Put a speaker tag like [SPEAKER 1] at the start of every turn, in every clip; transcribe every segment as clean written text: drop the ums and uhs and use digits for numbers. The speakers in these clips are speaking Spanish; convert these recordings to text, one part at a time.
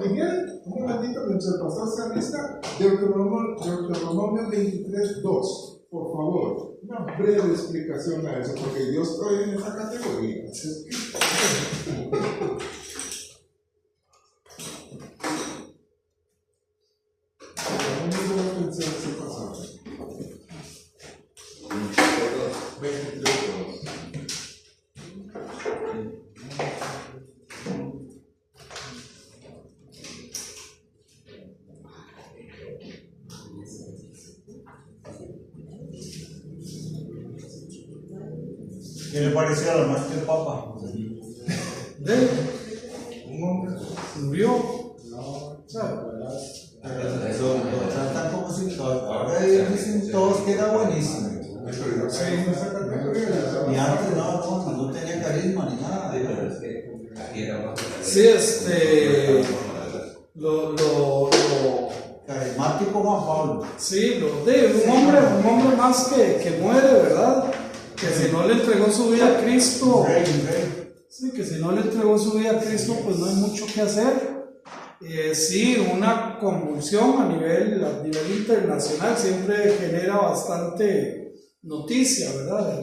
[SPEAKER 1] Miguel, un momentito, mientras el pastor se alista, Deuteronomio 23:2, por favor, una breve explicación a eso, porque yo estoy en esa categoría. No pensé en ese pasaje. 23:2.
[SPEAKER 2] ¿Qué le pareció a la muerte del Papa?
[SPEAKER 1] Un hombre
[SPEAKER 3] murió.
[SPEAKER 2] Lo tratan como si ahora dicen todos que era buenísimo. Y antes no tenía carisma ni nada.
[SPEAKER 3] Sí,
[SPEAKER 2] Carismático Juan Pablo.
[SPEAKER 3] sí, un hombre más que muere, ¿verdad? Que si no le entregó su vida a Cristo, sí, que si no le entregó su vida a Cristo, pues no hay mucho que hacer. Sí, una convulsión a nivel internacional siempre genera bastante noticia, ¿verdad?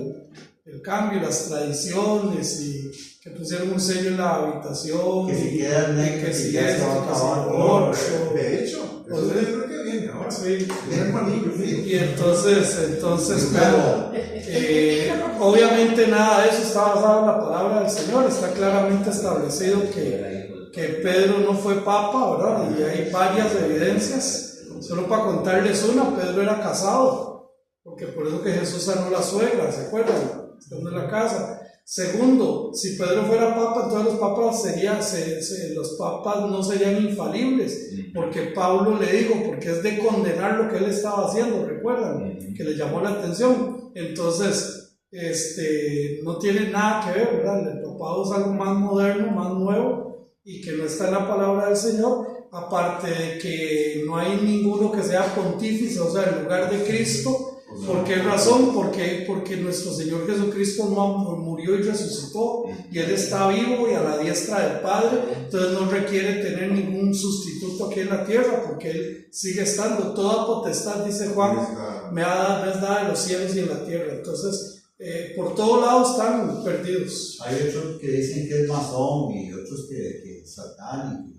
[SPEAKER 3] El cambio, las tradiciones y que pusieron un sello en la habitación.
[SPEAKER 2] Que si queda el negro,
[SPEAKER 3] que si
[SPEAKER 2] ya
[SPEAKER 3] esto,
[SPEAKER 2] se va a
[SPEAKER 3] que si
[SPEAKER 2] acabar.
[SPEAKER 3] lo otro.
[SPEAKER 1] De hecho, eso es lo que viene ahora.
[SPEAKER 3] Sí.
[SPEAKER 1] Viene Juanillo,
[SPEAKER 3] Y entonces claro, obviamente nada de eso está basado en la palabra del Señor. Está claramente establecido que Pedro no fue papa, ¿verdad? Y hay varias evidencias. Solo para contarles una, Pedro era casado, porque por eso que Jesús sanó la suegra, ¿se acuerdan? Estando en la casa. Segundo, si Pedro fuera papa, entonces los papas no serían infalibles, porque Pablo le dijo, porque es de condenar lo que él estaba haciendo, recuerdan, que le llamó la atención. Entonces, no tiene nada que ver, ¿verdad? El papado es algo más moderno, más nuevo, y que no está en la palabra del Señor, aparte de que no hay ninguno que sea pontífice, o sea, en lugar de Cristo. ¿Por qué razón? Porque nuestro Señor Jesucristo murió y resucitó, y Él está vivo y a la diestra del Padre, entonces no requiere tener ningún sustituto aquí en la tierra, porque Él sigue estando. Toda potestad, dice Juan, me es dada en los cielos y en la tierra. Entonces, por todos lados están perdidos.
[SPEAKER 2] Hay otros que dicen que es masón y otros que es satánico.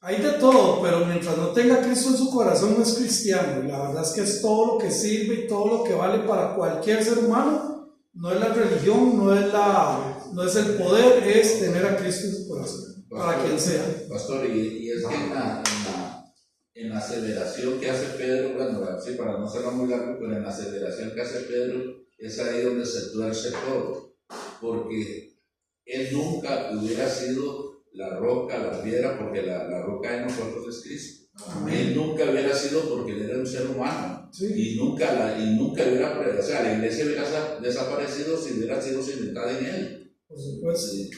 [SPEAKER 3] Hay de todo, pero mientras no tenga Cristo en su corazón no es cristiano. Y la verdad es que es todo lo que sirve y todo lo que vale para cualquier ser humano. No es la religión, no es el poder, es tener a Cristo en su corazón, para quien sea.
[SPEAKER 4] Pastor, y es que en la aceleración que hace Pedro, bueno, sí, para no serlo muy largo, pero en la aceleración que hace Pedro, es ahí donde se tuerce todo, porque él nunca hubiera sido la roca, la piedra, porque la roca de nosotros es Cristo. Amén. Él nunca hubiera sido, porque él era un ser humano, sí. y nunca hubiera, o sea, la iglesia hubiera desaparecido si hubiera sido cimentada en él.
[SPEAKER 3] Por supuesto.
[SPEAKER 4] Sí.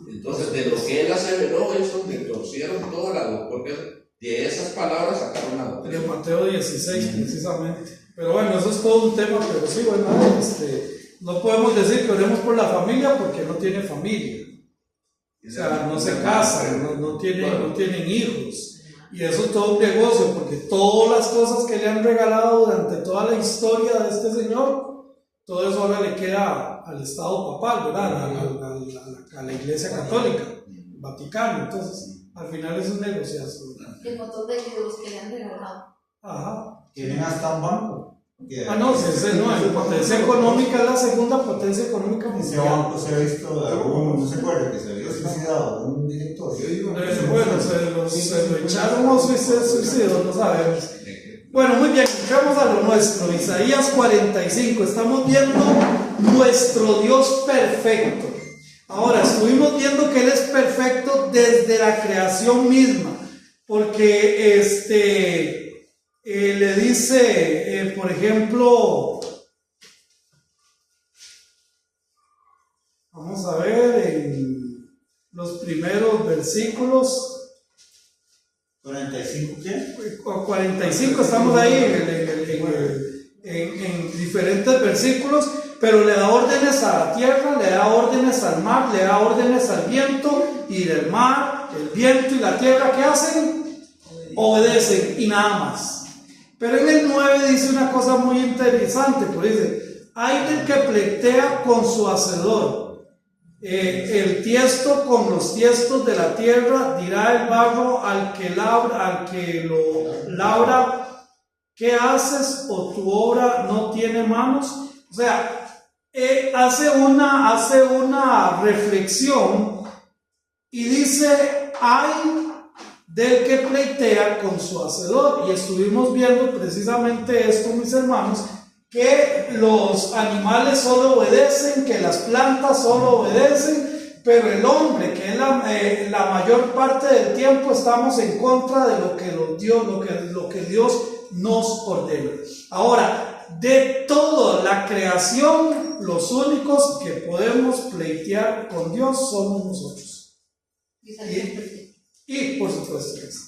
[SPEAKER 4] Entonces, de lo que él aseveró, es donde torcieron toda la doctrina, porque de esas palabras sacaron la doctrina.
[SPEAKER 3] De Mateo 16, precisamente. Pero bueno, eso es todo un tema, pero sí, bueno, no podemos decir que oremos por la familia porque no tiene familia. O sea, no se casan, no tienen hijos. Y eso es todo un negocio, porque todas las cosas que le han regalado durante toda la historia de este señor, todo eso ahora le queda al Estado papal, ¿verdad? A la Iglesia Católica, Vaticano. Entonces, al final es un negociazo.
[SPEAKER 5] El montón de libros que le han regalado.
[SPEAKER 3] Ajá.
[SPEAKER 2] Tienen hasta un banco.
[SPEAKER 3] No, la potencia económica es la segunda potencia económica
[SPEAKER 2] Ese
[SPEAKER 3] mundial.
[SPEAKER 2] banco se ha visto de alguno, no se acuerda que se había suicidado un director.
[SPEAKER 3] Bueno, se lo echaron o se suicidó, no sabemos. Bueno, muy bien, entramos a lo nuestro. Isaías 45, estamos viendo nuestro Dios perfecto. Ahora, estuvimos viendo que Él es perfecto desde la creación misma, porque le dice, por ejemplo, vamos a ver en los primeros versículos.
[SPEAKER 2] ¿45 qué?
[SPEAKER 3] 45, estamos ahí en diferentes versículos, pero le da órdenes a la tierra, le da órdenes al mar, le da órdenes al viento y del mar, el viento y la tierra, ¿qué hacen? Obedecen y nada más. Pero en el 9 dice una cosa muy interesante, pues dice, hay del que pleitea con su hacedor, el tiesto con los tiestos de la tierra, dirá el barro al que lo labra, ¿qué haces? ¿O tu obra no tiene manos? O sea, hace una reflexión y dice, hay del que pleitea con su hacedor. Y estuvimos viendo precisamente esto, mis hermanos, que los animales solo obedecen, que las plantas solo obedecen, pero el hombre, que es la mayor parte del tiempo estamos en contra de lo que Dios nos ordena. Ahora, de toda la creación, los únicos que podemos pleitear con Dios somos nosotros. Y por supuesto eso.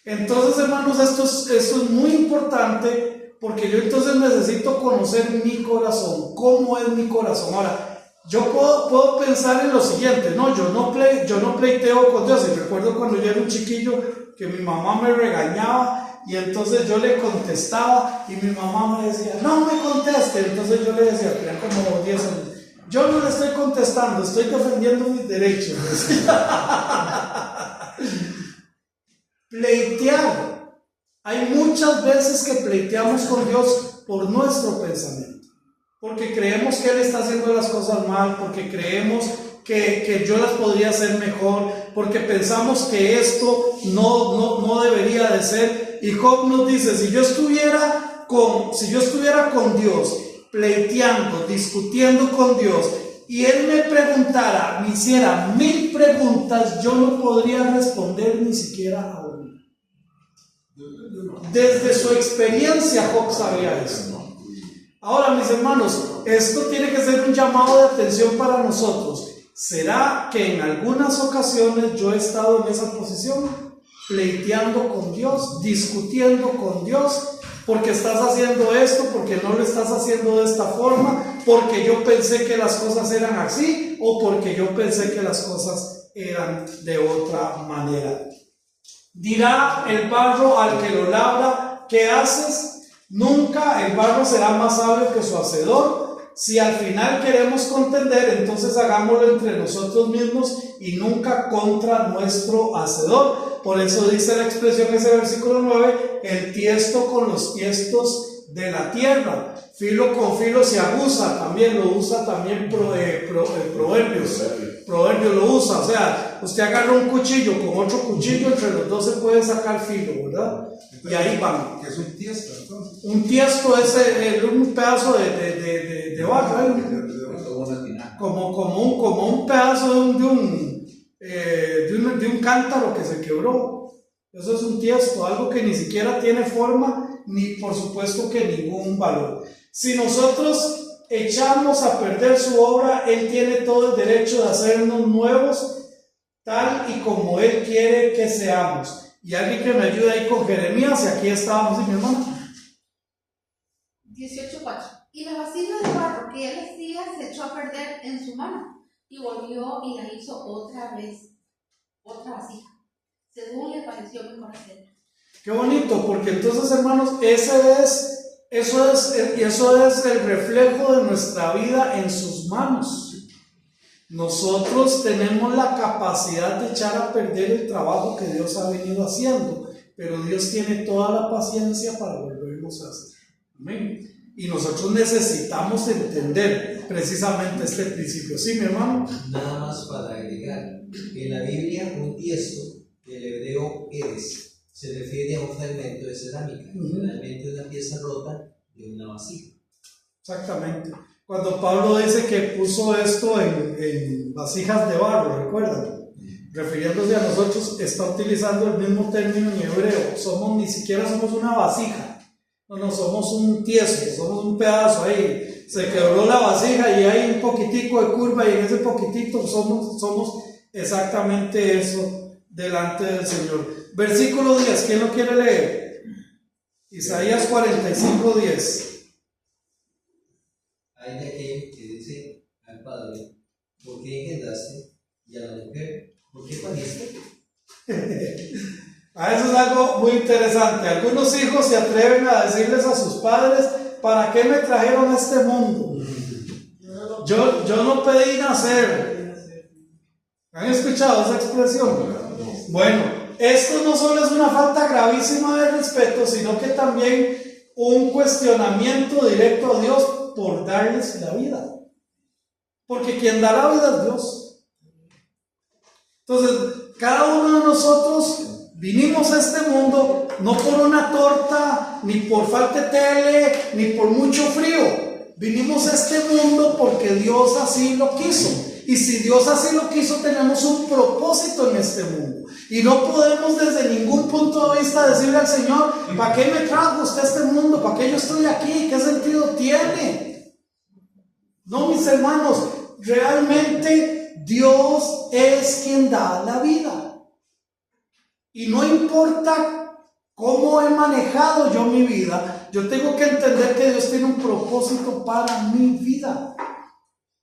[SPEAKER 3] Entonces, hermanos, esto es muy importante, porque yo entonces necesito conocer mi corazón. ¿Cómo es mi corazón? Ahora, yo puedo pensar en lo siguiente, no, yo no pleiteo con Dios. Y recuerdo cuando yo era un chiquillo que mi mamá me regañaba, y entonces yo le contestaba y mi mamá me decía, no me conteste. Entonces yo le decía, tenía como 10 años, yo no le estoy contestando, estoy defendiendo mis derechos. Pleitear. Hay muchas veces que pleiteamos con Dios por nuestro pensamiento, porque creemos que Él está haciendo las cosas mal, porque creemos que yo las podría hacer mejor, porque pensamos que esto no debería de ser. Y Job nos dice, si yo estuviera con Dios, pleiteando, discutiendo con Dios, y Él me preguntara, me hiciera 1000 preguntas, yo no podría responder ni siquiera a una. Desde su experiencia Job sabía eso. Ahora, mis hermanos, esto tiene que ser un llamado de atención para nosotros. ¿Será que en algunas ocasiones yo he estado en esa posición? Pleiteando con Dios, discutiendo con Dios, porque estás haciendo esto, porque no lo estás haciendo de esta forma, porque yo pensé que las cosas eran así, o porque yo pensé que las cosas eran de otra manera. Dirá el barro al que lo labra, ¿qué haces? Nunca el barro será más sabio que su hacedor. Si al final queremos contender, entonces hagámoslo entre nosotros mismos y nunca contra nuestro hacedor. Por eso dice la expresión en ese versículo 9, el tiesto con los tiestos de la tierra. Filo con filo se abusa, también lo usa también Proverbios. Proverbios lo usa, o sea, usted agarra un cuchillo con otro cuchillo, entre los dos se puede sacar filo, ¿verdad? Entonces, y ahí van.
[SPEAKER 1] ¿Qué es un tiesto entonces?
[SPEAKER 3] Un tiesto es un pedazo de barro, como un pedazo de un cántaro que se quebró. Eso es un tiesto, algo que ni siquiera tiene forma, ni por supuesto que ningún valor. Si nosotros echamos a perder su obra, Él tiene todo el derecho de hacernos nuevos, tal y como Él quiere que seamos. Y alguien que me ayude ahí con Jeremías, y aquí estábamos, ¿sí, mi hermano?
[SPEAKER 5] 18:4. Y la vasija de barro que él hacía se echó a perder en su mano, y volvió y la hizo otra vasija, según le pareció mejor hacerlo.
[SPEAKER 3] Qué bonito, porque entonces, hermanos, eso es el reflejo de nuestra vida en sus manos. Nosotros tenemos la capacidad de echar a perder el trabajo que Dios ha venido haciendo, pero Dios tiene toda la paciencia para volvernos a hacer. Amén. Y nosotros necesitamos entender precisamente este principio. ¿Sí, mi hermano?
[SPEAKER 2] Nada más para agregar, en la Biblia un tiesto, el hebreo eres, se refiere a un fragmento de cerámica, generalmente una pieza rota de una vasija.
[SPEAKER 3] Exactamente. Cuando Pablo dice que puso esto en vasijas de barro, ¿recuerdan? Refiriéndose a nosotros, está utilizando el mismo término en hebreo. Ni siquiera somos una vasija. No, somos un tiesto, somos un pedazo ahí. Se quebró la vasija y hay un poquitico de curva, y en ese poquitito somos exactamente eso delante del Señor. Versículo 10, ¿quién lo quiere leer? Isaías 45:10.
[SPEAKER 2] Hay de aquel que dice al padre, ¿por qué engendraste? Y a la mujer, ¿por qué pariste?
[SPEAKER 3] Eso es algo muy interesante. Algunos hijos se atreven a decirles a sus padres: ¿para qué me trajeron a este mundo? Yo no pedí nacer. ¿Han escuchado esa expresión? Bueno, esto no solo es una falta gravísima de respeto, sino que también un cuestionamiento directo a Dios por darles la vida. Porque quien da la vida es Dios. Entonces, cada uno de nosotros vinimos a este mundo no por una torta, ni por falta de tele, ni por mucho frío. Vinimos a este mundo porque Dios así lo quiso. Y si Dios así lo quiso, tenemos un propósito en este mundo. Y no podemos desde ningún punto de vista decirle al Señor: ¿para qué me trajo usted a este mundo? ¿Para qué yo estoy aquí? ¿Qué sentido tiene? No, mis hermanos, realmente Dios es quien da la vida. Y no importa cómo he manejado yo mi vida, yo tengo que entender que Dios tiene un propósito para mi vida.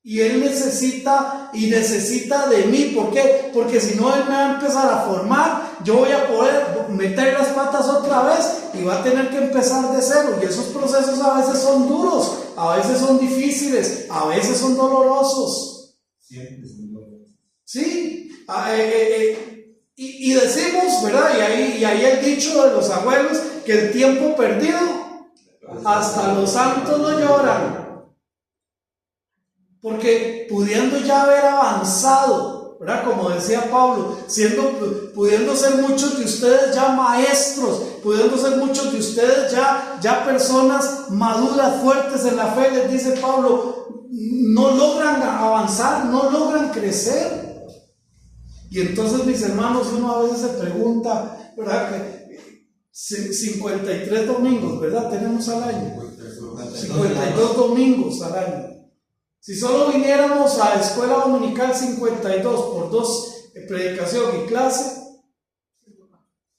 [SPEAKER 3] Y Él necesita de mí. ¿Por qué? Porque si no, Él me va a empezar a formar. Yo voy a poder meter las patas otra vez y va a tener que empezar de cero. Y esos procesos a veces son duros, a veces son difíciles, a veces son dolorosos.
[SPEAKER 6] Siempre son dolorosos.
[SPEAKER 3] Sí. Y decimos, ¿verdad? Y ahí el dicho de los abuelos, que el tiempo perdido, hasta los santos lo lloran. Porque pudiendo ya haber avanzado, ¿verdad? Como decía Pablo, pudiendo ser muchos de ustedes ya maestros, pudiendo ser muchos de ustedes ya personas maduras, fuertes en la fe, les dice Pablo, no logran avanzar, no logran crecer. Y entonces, mis hermanos, uno a veces se pregunta, ¿verdad? Que 53 domingos, ¿verdad? Tenemos al año. 52 domingos al año. Si solo viniéramos a escuela dominical 52 por 2 predicación y clase,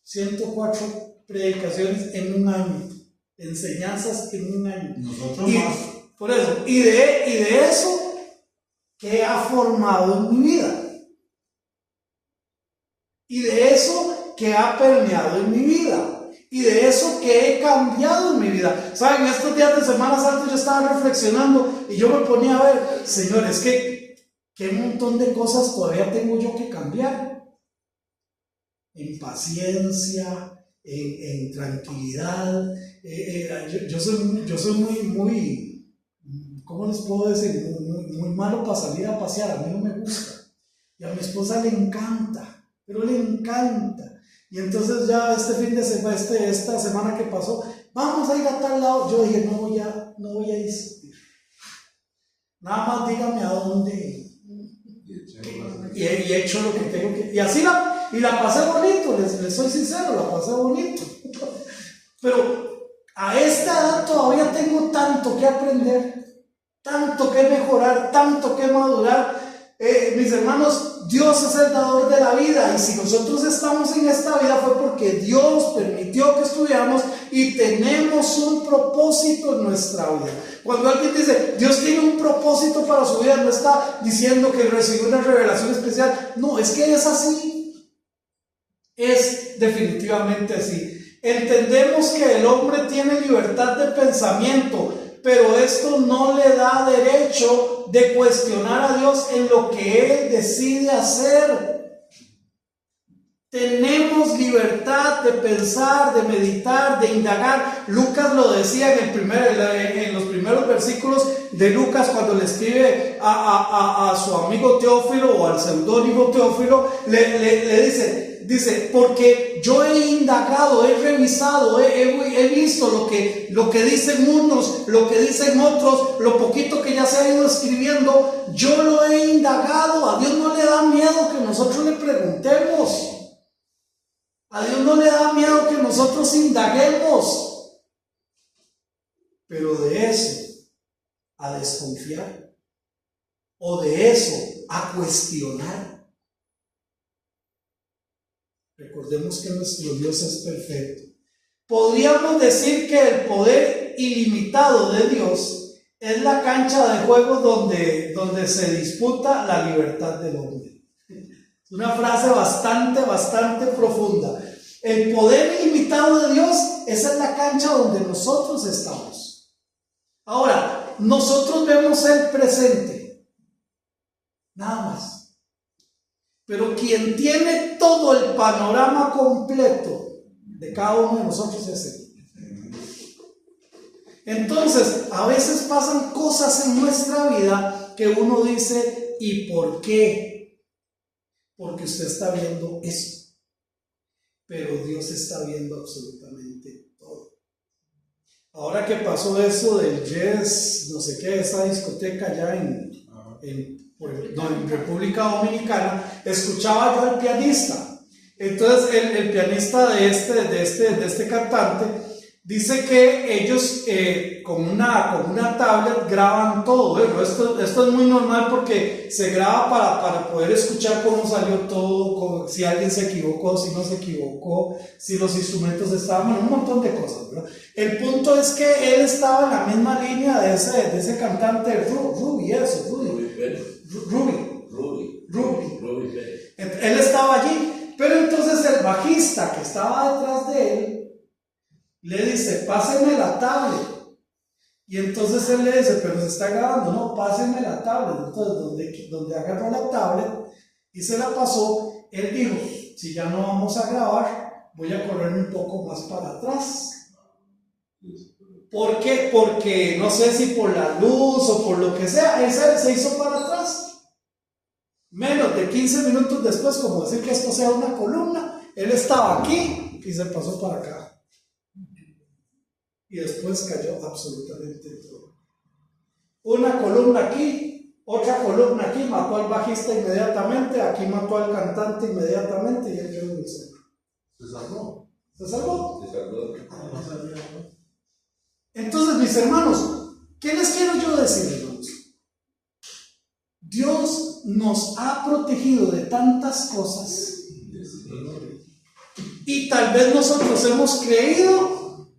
[SPEAKER 3] 104 predicaciones en un año, enseñanzas en un año.
[SPEAKER 6] Nosotros más.
[SPEAKER 3] Por eso, y de eso que ha formado en mi vida. Y de eso que ha permeado en mi vida. Y de eso que he cambiado en mi vida. Saben, estos días de Semana Santa yo estaba reflexionando y yo me ponía a ver, Señor, es que qué montón de cosas todavía tengo yo que cambiar. En paciencia, en tranquilidad. Yo soy muy, ¿cómo les puedo decir? Muy malo para salir a pasear. A mí no me gusta. Y a mi esposa le encanta, pero le encanta. Y entonces ya esta semana que pasó, vamos a ir a tal lado. Yo dije, no voy a insistir. Nada más dígame a dónde ir. Y he hecho lo que tengo que. Y así la pasé bonito, les soy sincero, la pasé bonito. Pero a esta edad todavía tengo tanto que aprender, tanto que mejorar, tanto que madurar. Mis hermanos, Dios es el dador de la vida, y si nosotros estamos en esta vida fue porque Dios permitió que estuviéramos y tenemos un propósito en nuestra vida. Cuando alguien dice Dios tiene un propósito para su vida, no está diciendo que recibió una revelación especial. No, es que es así. Es definitivamente así. Entendemos que el hombre tiene libertad de pensamiento, pero esto no le da derecho de cuestionar a Dios en lo que Él decide hacer. Tenemos libertad de pensar, de meditar, de indagar. Lucas lo decía en los primeros versículos de Lucas, cuando le escribe a su amigo Teófilo, o al seudónimo Teófilo, le dice, porque yo he indagado, he revisado, he visto lo que dicen unos, lo que dicen otros, lo poquito que ya se ha ido escribiendo, yo lo he indagado. A Dios no le da miedo que nosotros le preguntemos. A Dios no le da miedo que nosotros indaguemos. Pero de eso a desconfiar, o de eso a cuestionar. Recordemos que nuestro Dios es perfecto. Podríamos decir que el poder ilimitado de Dios es la cancha de juego donde se disputa la libertad del hombre. Es Una frase bastante profunda. El poder ilimitado de Dios, esa es la cancha donde nosotros estamos. Ahora, nosotros vemos el presente, nada más. Pero quien tiene todo el panorama completo de cada uno de nosotros es Él. Entonces, a veces pasan cosas en nuestra vida que uno dice, ¿y por qué? Porque usted está viendo eso. Pero Dios está viendo absolutamente todo. Ahora que pasó eso del jazz, no sé qué, esa discoteca allá en República Dominicana, escuchaba yo al pianista. Entonces el pianista de este cantante dice que ellos con una tablet graban todo. Bueno, esto es muy normal porque se graba para poder escuchar cómo salió todo, si alguien se equivocó, si no se equivocó, si los instrumentos estaban, un montón de cosas, ¿verdad? El punto es que él estaba en la misma línea de ese cantante Ruby. Él estaba allí, pero entonces el bajista que estaba detrás de él le dice, páseme la tablet. Y entonces él le dice, pero se está grabando, no, pásenme la tablet. Entonces donde agarró la tablet y se la pasó, él dijo, si ya no vamos a grabar, voy a correrme un poco más para atrás. ¿Por qué? Porque no sé si por la luz o por lo que sea, él se hizo para atrás. Menos de 15 minutos después, como decir que esto sea una columna, él estaba aquí y se pasó para acá. Y después cayó absolutamente todo. Una columna aquí, otra columna aquí, mató al bajista inmediatamente, aquí mató al cantante inmediatamente y él quedó en el centro.
[SPEAKER 1] Se salvó.
[SPEAKER 3] ¿Se salvó?
[SPEAKER 4] Se salvó.
[SPEAKER 3] Entonces, mis hermanos, ¿qué les quiero yo decir, hermanos? Dios nos ha protegido de tantas cosas y tal vez nosotros hemos creído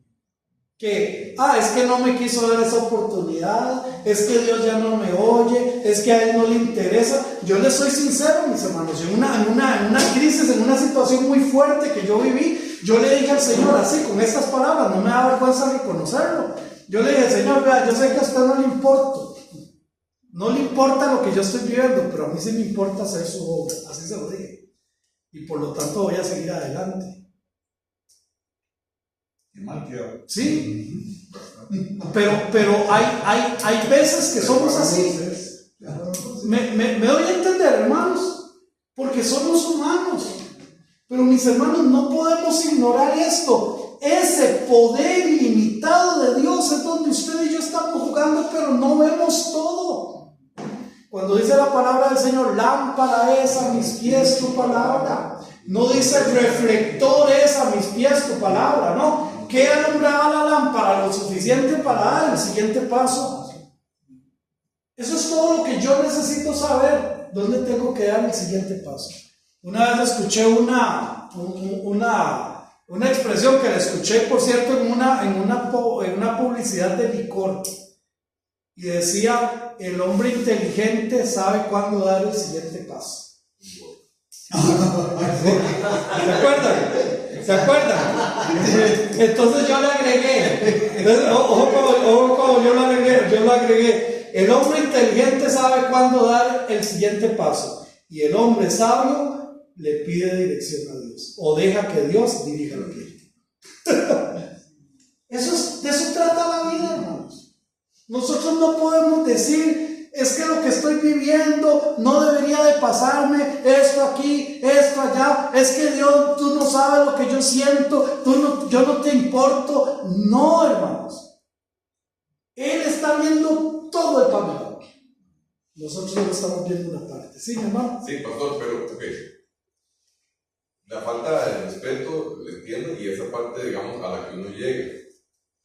[SPEAKER 3] que, es que no me quiso dar esa oportunidad, es que Dios ya no me oye, es que a Él no le interesa. Yo les soy sincero, mis hermanos, en una crisis, en una situación muy fuerte que yo viví, yo le dije al Señor así, con estas palabras, no me da vergüenza reconocerlo. Yo le dije, Señor, vea, yo sé que a usted no le importa, no le importa lo que yo estoy viviendo, pero a mí sí me importa hacer su obra, así se lo dije. Y por lo tanto voy a seguir adelante.
[SPEAKER 6] Qué mal quedó.
[SPEAKER 3] Sí, pero hay veces que somos así. Me doy a entender, hermanos, porque somos humanos. Pero mis hermanos, no podemos ignorar esto. Ese poder ilimitado de Dios es donde usted y yo estamos jugando, pero no vemos todo. Cuando dice la palabra del Señor, lámpara es a mis pies tu palabra. No dice reflector es a mis pies tu palabra, no. ¿Qué alumbraba la lámpara? Lo suficiente para dar el siguiente paso. Eso es todo lo que yo necesito saber. ¿Dónde tengo que dar el siguiente paso? Una vez escuché una expresión que la escuché, por cierto, en una publicidad de licor. Y decía, el hombre inteligente sabe cuándo dar el siguiente paso. ¿Se acuerdan? Entonces yo le agregué, ojo como yo lo agregué, el hombre inteligente sabe cuándo dar el siguiente paso y el hombre sabio le pide dirección a Dios o deja que Dios dirija la vida. De eso trata la vida, hermanos. Nosotros no podemos decir, es que lo que estoy viviendo no debería de pasarme, esto aquí, esto allá, es que Dios, tú no sabes lo que yo siento, yo no te importo. No, hermanos, Él está viendo todo el panorama, nosotros solo estamos viendo una parte. ¿Sí, mi hermano?
[SPEAKER 7] Sí, pastor, pero la falta de respeto, le entiendo, y esa parte, digamos, a la que uno llega.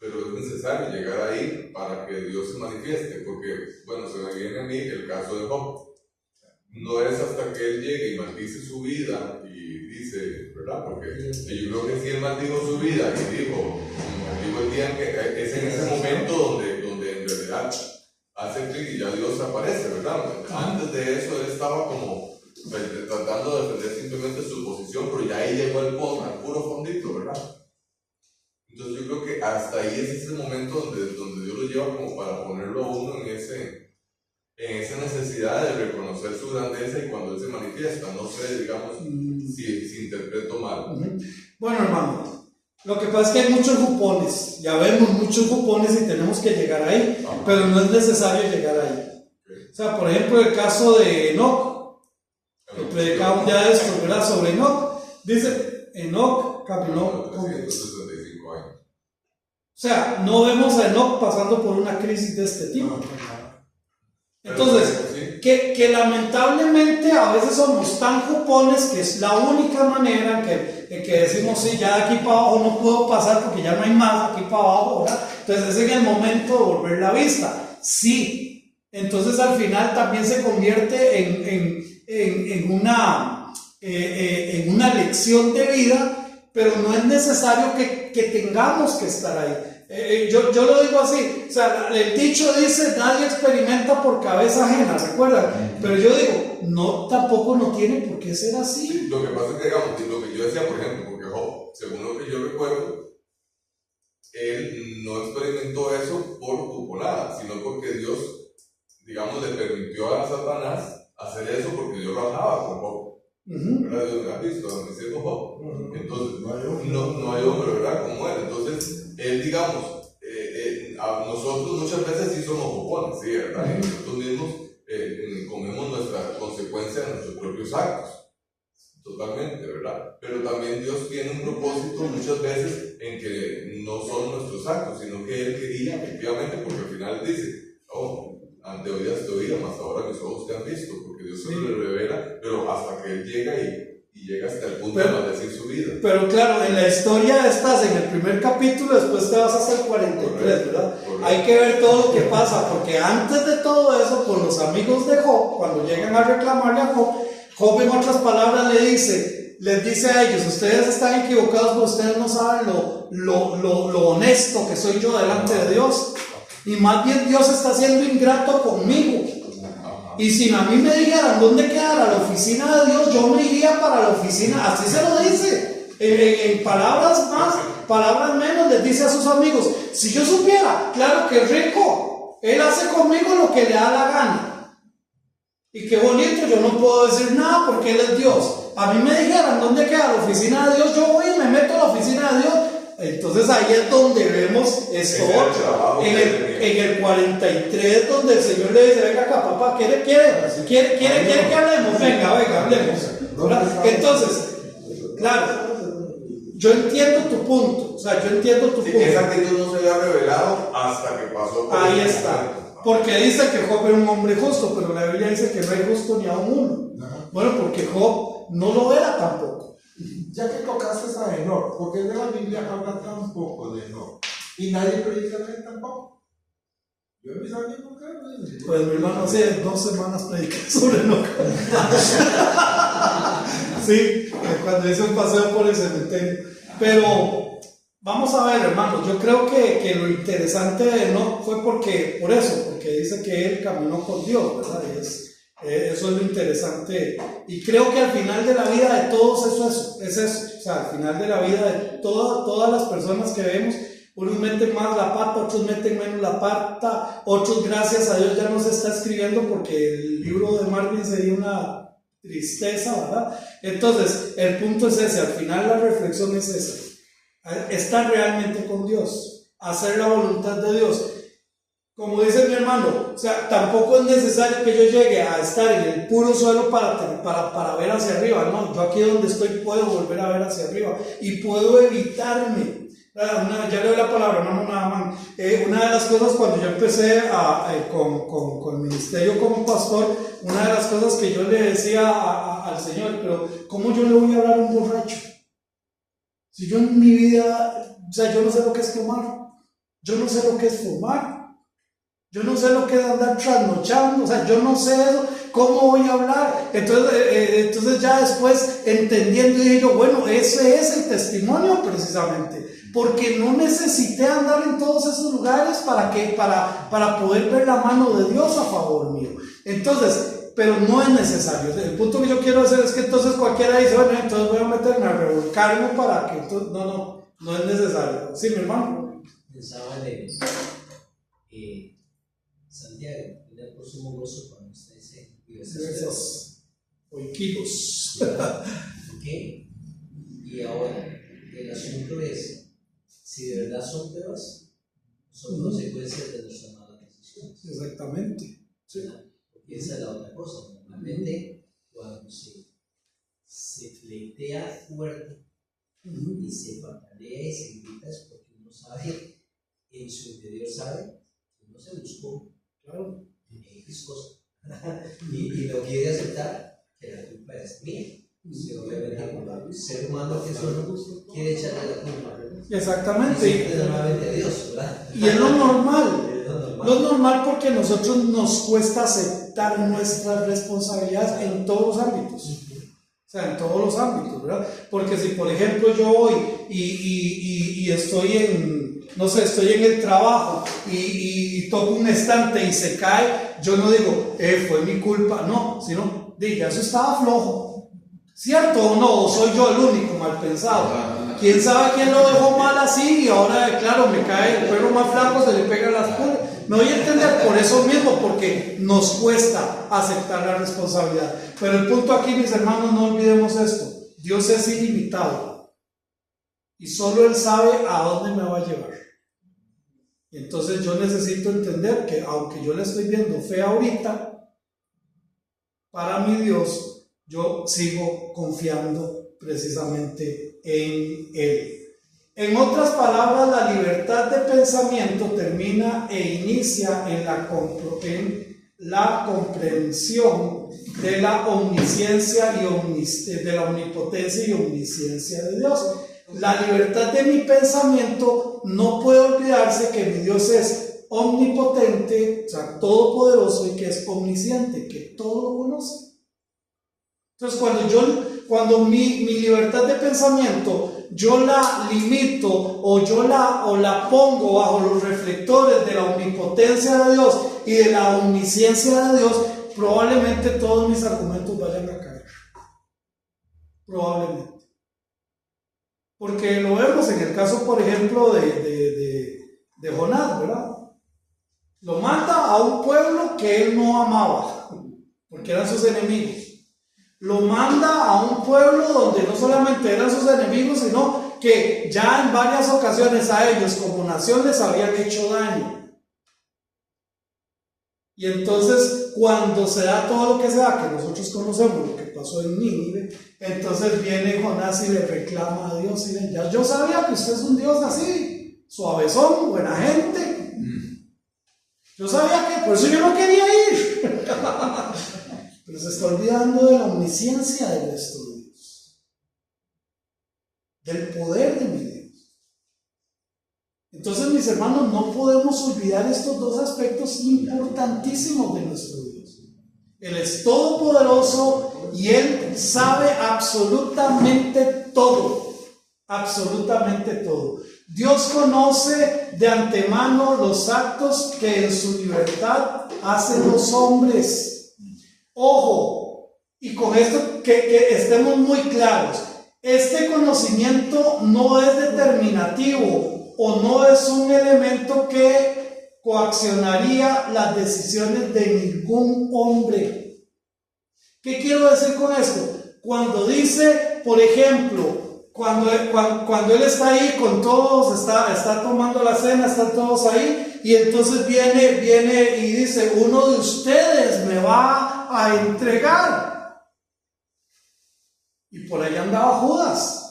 [SPEAKER 7] Pero es necesario llegar ahí para que Dios se manifieste, porque, bueno, se me viene a mí el caso de Job. No es hasta que él llegue y maldice su vida y dice, ¿verdad? Porque yo creo que si él maldijo su vida y dijo el día en que es en ese momento donde en realidad hace clic y ya Dios aparece, ¿verdad? Antes de eso él estaba como tratando de defender simplemente su posición, pero ya ahí llegó al puro fondito, ¿verdad? Entonces yo creo que hasta ahí es ese momento donde Dios lo lleva como para ponerlo a uno en esa necesidad de reconocer su grandeza y cuando Él se manifiesta. No sé, digamos, si interpreto mal.
[SPEAKER 3] Bueno, hermano, lo que pasa es que hay muchos jupones, ya vemos muchos jupones y tenemos que llegar ahí, pero no es necesario llegar ahí. O sea, por ejemplo, el caso de Enoc, que predicaba un día de esto, ¿verdad? Sobre Enoc, dice, Enoc caminó con Dios.
[SPEAKER 7] 365 años.
[SPEAKER 3] O sea, no vemos a Enoc pasando por una crisis de este tipo. Entonces, que lamentablemente a veces somos tan jupones que es la única manera en que decimos, sí, ya de aquí para abajo no puedo pasar porque ya no hay más aquí para abajo, ¿verdad? Entonces es en el momento de volver la vista. Sí, entonces al final también se convierte en una lección de vida, pero no es necesario que tengamos que estar ahí. Yo lo digo así, o sea, el dicho dice, nadie experimenta por cabeza ajena, ¿recuerdan? Pero yo digo, no, tampoco no tiene por qué ser así.
[SPEAKER 7] Sí, lo que pasa es que, digamos, lo que yo decía, por ejemplo, porque Job, según lo que yo recuerdo, él no experimentó eso por juponada, sino porque Dios, digamos, le permitió a Satanás hacer eso porque Dios trabajaba con Job. ¿Verdad? Dios ha visto a mi siervo Job. Entonces, no hay hombre, ¿verdad? Como él. Entonces, él, digamos, a nosotros muchas veces sí somos jupones, ¿sí? ¿Verdad? Y nosotros mismos comemos nuestra consecuencia de nuestros propios actos. Totalmente, ¿verdad? Pero también Dios tiene un propósito muchas veces en que no son nuestros actos, sino que Él quería, efectivamente, porque al final dice, ante oídas te oía, mas ahora mis ojos te han visto, porque Dios se le revela, pero hasta que Él llega y llega hasta el punto de maldecir su vida.
[SPEAKER 3] Pero claro, en la historia estás en el primer capítulo, después te vas hasta el 43, correcto, ¿verdad? Correcto. Hay que ver todo lo que pasa, porque antes de todo eso, con los amigos de Job, cuando llegan a reclamarle a Job, Job en otras palabras les dice a ellos, ustedes están equivocados porque ustedes no saben lo honesto que soy yo delante de Dios, y más bien Dios está siendo ingrato conmigo. Y si a mí me dijeran dónde quedara la oficina de Dios, yo me iría para la oficina, así se lo dice, en palabras más, palabras menos, les dice a sus amigos, si yo supiera, claro que es rico, Él hace conmigo lo que le da la gana, y qué bonito, yo no puedo decir nada porque Él es Dios. A mí me dijeran dónde queda la oficina de Dios, yo voy y me meto a la oficina de Dios. Entonces ahí es donde vemos esto, en el 43, donde el Señor le dice, venga acá papá, ¿quiere que hablemos? Venga, hablemos. Entonces, claro, yo entiendo tu punto,
[SPEAKER 7] Esa actitud no se había revelado hasta que pasó por
[SPEAKER 3] ahí está, porque dice que Job era un hombre justo, pero la Biblia dice que no hay justo ni aún uno. Bueno, porque Job no lo era tampoco.
[SPEAKER 1] Ya que tocaste a Enoc, porque de la Biblia habla tan poco de Enoc y nadie predica de él tampoco. Yo en mis años no creo.
[SPEAKER 3] Pues mi hermano hace 2 semanas prediqué sobre Enoc. Sí, cuando hice un paseo por el cementerio. Pero vamos a ver, hermanos, yo creo que lo interesante de Enoc fue porque dice que él caminó con Dios, ¿verdad? Eso es lo interesante, y creo que al final de la vida de todos es eso, o sea, al final de la vida de todas las personas que vemos, unos meten más la pata, otros meten menos la pata, otros gracias a Dios ya no se está escribiendo porque el libro de Marvin sería una tristeza, ¿verdad? Entonces, el punto es ese, al final la reflexión es esa, estar realmente con Dios, hacer la voluntad de Dios. Como dice mi hermano, o sea, tampoco es necesario que yo llegue a estar en el puro suelo para ver hacia arriba, no, yo aquí donde estoy puedo volver a ver hacia arriba y puedo evitarme. Ya le doy la palabra, hermano. Una de las cosas cuando yo empecé con el ministerio como pastor, una de las cosas que yo le decía al Señor, pero ¿cómo yo le voy a hablar a un borracho? Si yo en mi vida, o sea, yo no sé lo que es tomar, yo no sé lo que es fumar, yo no sé lo que es andar trasnochando, o sea, yo no sé eso, ¿cómo voy a hablar? Entonces ya después entendiendo dije yo, bueno, ese es el testimonio precisamente, porque no necesité andar en todos esos lugares para poder ver la mano de Dios a favor mío. Entonces, pero no es necesario. El punto que yo quiero hacer es que entonces cualquiera dice, bueno, entonces voy a meterme a revolcarme para que entonces, no es necesario. Sí, mi hermano.
[SPEAKER 2] Pensaba en Santiago, tener por sumo gozo cuando estáis en
[SPEAKER 3] Diversas oikilos.
[SPEAKER 2] ¿Ok? Y ahora, el asunto es, si de verdad son pruebas, son consecuencias de nuestras malas decisiones.
[SPEAKER 3] Exactamente. Sí.
[SPEAKER 2] Porque esa es la otra cosa. Normalmente, cuando se fleitea fuerte y se patalea y se grita, es porque uno sabe, en su interior sabe, que uno se buscó, claro, X cosa. y no quiere aceptar que la culpa es mía. Sí, obviamente, como el ser humano que solo quiere echarle la culpa.
[SPEAKER 3] Exactamente.
[SPEAKER 2] Y normalmente a Dios, ¿verdad?
[SPEAKER 3] Y es lo normal.
[SPEAKER 2] Es lo normal.
[SPEAKER 3] Lo normal porque a nosotros nos cuesta aceptar nuestras responsabilidades en todos los ámbitos. O sea, en todos los ámbitos, ¿verdad? Porque si, por ejemplo, yo voy y estoy en, no sé, estoy en el trabajo y toco un estante y se cae, yo no digo, fue mi culpa, no, sino, ya eso estaba flojo. ¿Cierto o no? ¿O soy yo el único mal pensado? ¿Quién sabe quién lo dejó mal así? Y ahora, claro, me cae el perro más flaco, se le pega las pulgas. Me voy a entender por eso mismo, porque nos cuesta aceptar la responsabilidad. Pero el punto aquí, mis hermanos, no olvidemos esto. Dios es ilimitado. Y solo Él sabe a dónde me va a llevar. Entonces yo necesito entender que aunque yo le estoy viendo fe ahorita, para mi Dios, yo sigo confiando precisamente en Él. En otras palabras, la libertad de pensamiento termina e inicia en la comprensión de la omnisciencia de la omnipotencia y omnisciencia de Dios. La libertad de mi pensamiento no puede olvidarse que mi Dios es omnipotente, o sea, todopoderoso, y que es omnisciente, que todo lo conoce. Entonces, cuando mi libertad de pensamiento yo la limito o la pongo bajo los reflectores de la omnipotencia de Dios y de la omnisciencia de Dios, probablemente todos mis argumentos vayan a caer. Probablemente. Porque lo vemos en el caso, por ejemplo, de Jonás, ¿verdad? Lo manda a un pueblo que él no amaba, porque eran sus enemigos. Lo manda a un pueblo donde no solamente eran sus enemigos, sino que ya en varias ocasiones a ellos como nación les habían hecho daño. Y entonces cuando se da todo lo que se da, que nosotros conocemos lo que pasó en Nínive, entonces viene Jonás y le reclama a Dios y dice, ya yo sabía que usted es un Dios así, suavezón, buena gente. Yo sabía que, por eso yo no quería ir. Pero se está olvidando de la omnisciencia de nuestro Dios, del poder de mi Dios. Entonces, mis hermanos, no podemos olvidar estos dos aspectos importantísimos de nuestro Dios. Él es todopoderoso y Él sabe absolutamente todo, absolutamente todo. Dios conoce de antemano los actos que en su libertad hacen los hombres. Ojo, y con esto que estemos muy claros, este conocimiento no es determinativo o no es un elemento que coaccionaría las decisiones de ningún hombre. ¿Qué quiero decir con esto? Cuando dice, por ejemplo, cuando él está ahí con todos, está tomando la cena, están todos ahí, y entonces viene y dice, uno de ustedes me va a entregar. Y por ahí andaba Judas.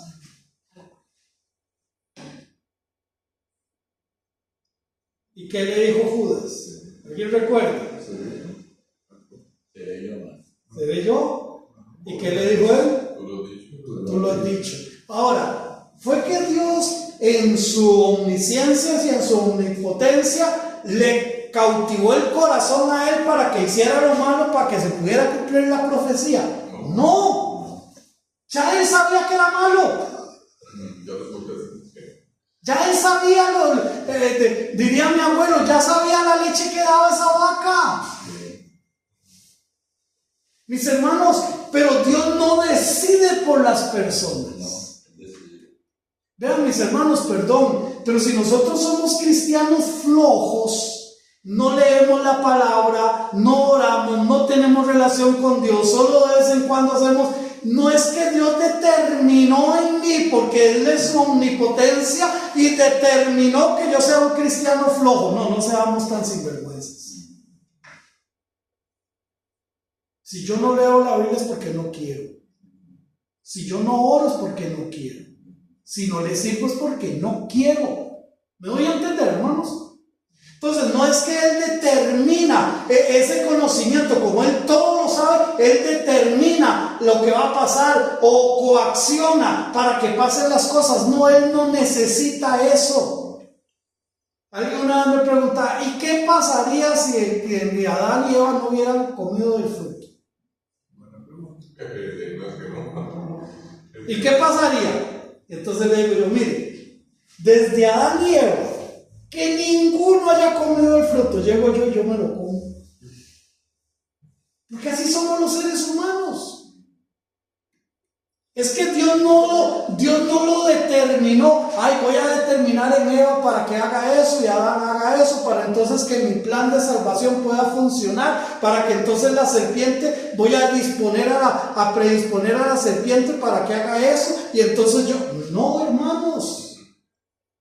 [SPEAKER 3] ¿Y qué le dijo Judas? ¿Alguien recuerda? ¿Seré yo? ¿Y qué le dijo él? Tú lo has dicho. Ahora, fue que Dios en su omnisciencia y en su omnipotencia le cautivó el corazón a él para que hiciera lo malo, para que se pudiera cumplir la profecía. No, ya él sabía que era malo. Ya él sabía, diría mi abuelo, ya sabía la leche que daba esa vaca. Mis hermanos, pero Dios no decide por las personas. Vean, mis hermanos, perdón, pero si nosotros somos cristianos flojos, no leemos la palabra, no oramos, no tenemos relación con Dios, solo de vez en cuando hacemos, no es que Dios determinó en mí, porque Él es su omnipotencia y determinó que yo sea un cristiano flojo. No seamos tan sinvergüenzas. Si yo no leo la Biblia es porque no quiero. Si yo no oro es porque no quiero. Si no le sirvo es porque no quiero. ¿Me voy a entender, hermanos? Entonces no es que Él determina ese conocimiento, como Él todo lo sabe, Él determina lo que va a pasar o coacciona para que pasen las cosas. No, Él no necesita eso. Alguien una vez me pregunta, ¿y qué pasaría si Adán y Eva no hubieran comido del fruto? ¿Y qué pasaría? Entonces le digo yo, mire, desde Adán y Eva, que ninguno haya comido el fruto, llego yo y yo me lo como. Porque así somos los seres humanos. Es que Dios no lo determinó. Ay, voy a determinar en Eva para que haga eso y Adán haga eso, para entonces que mi plan de salvación pueda funcionar, para que entonces la serpiente, voy a predisponer a la serpiente para que haga eso, y entonces yo, no, hermanos.